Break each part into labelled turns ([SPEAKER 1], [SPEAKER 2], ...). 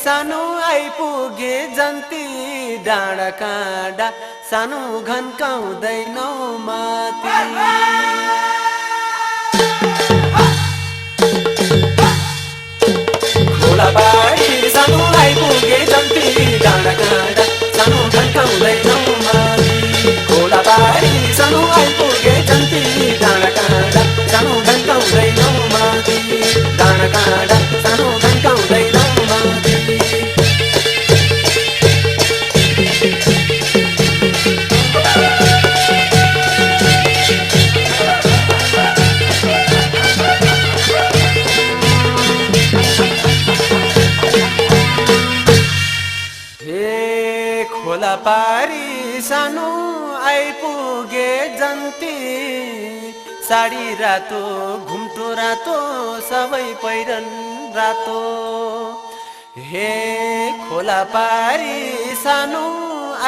[SPEAKER 1] सानो आइपुगे जन्ती डाँडा काँडा सानो घन्काउँदैनौ माथि खोलाबारी सानो आइपुगे जन्ती डाँडा काँडा सानो घन्काउँदैनौ माथि खोलाबारी सानो आइपुगे जन्ती डाँडा काँडा सानो घन्काउँदैनौ माथि डाँडा काँडा सानो घन्काउँदैनौ माथि खोलापारी सानो आइपुगे जन्ती साडी रातो घुम्टो रातो सबै पहिरन रातो हे खोलापारी सानो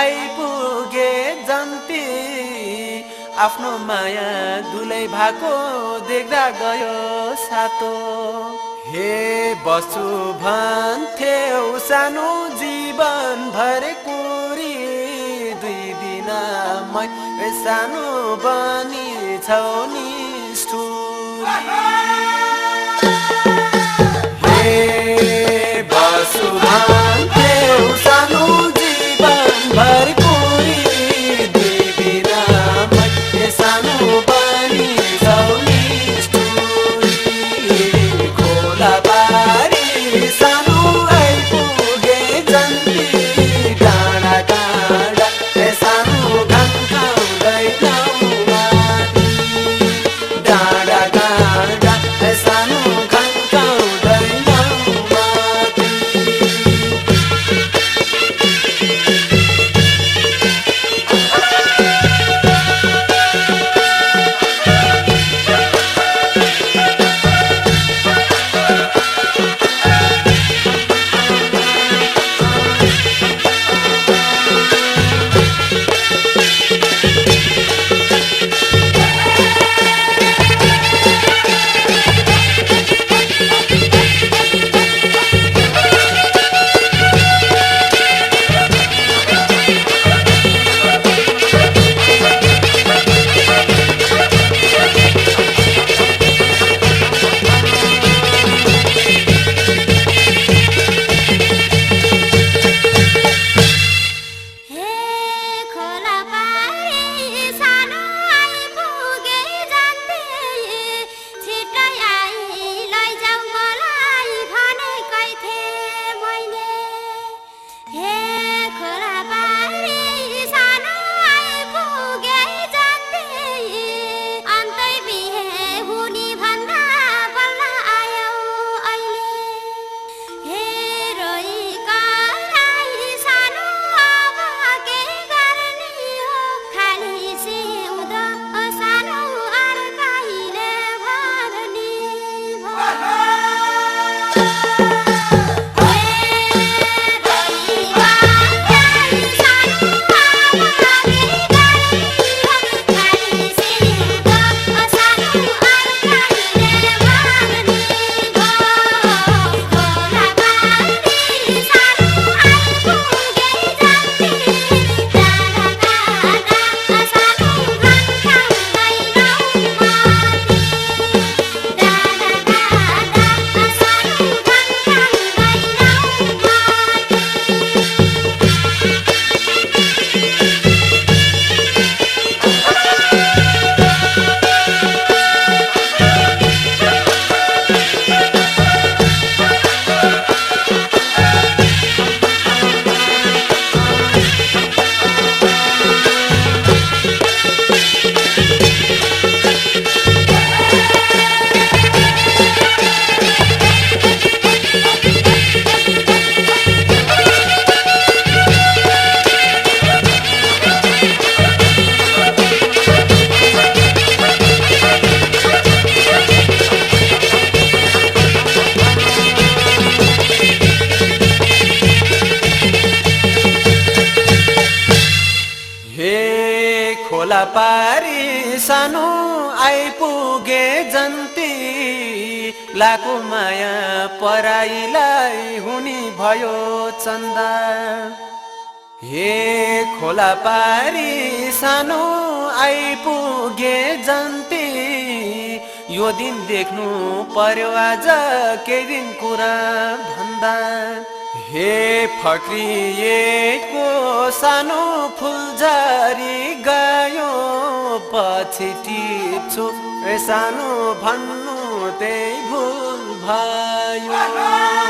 [SPEAKER 1] आइपुगे जन्ती आफ्नो माया दुलै भएको देख्दा गयो सातो हे बसु भन्थ्यौ सानो जीवन भर कुरी दुई दिनमै सानो बनी छौ निष्ठुरी हे बसु भन्थ्यौ सानो जीवन भर कुरी दुई दिनमै सानो बनी छौ निष्ठुरी खोलाबारी सानो आइपुगे जन्ती डाँडा काँडा सानो घन्काउँदैनौ माथि डाँडा काँडा सानो घन्काउँदैनौ माथि खोलापारी सानो आइपुगे जन्ती लाको माया पराईलाई हुने भयो चन्दा हे खोला पारी सानो आइपुगे जन्ती यो दिन देख्नु पर्यो आज केही दिन कुरा भन्दा हे फक्रिएको सानो फुलझरी गयो पछि टिप्छु सानो भन्नु त्यही भुल भयो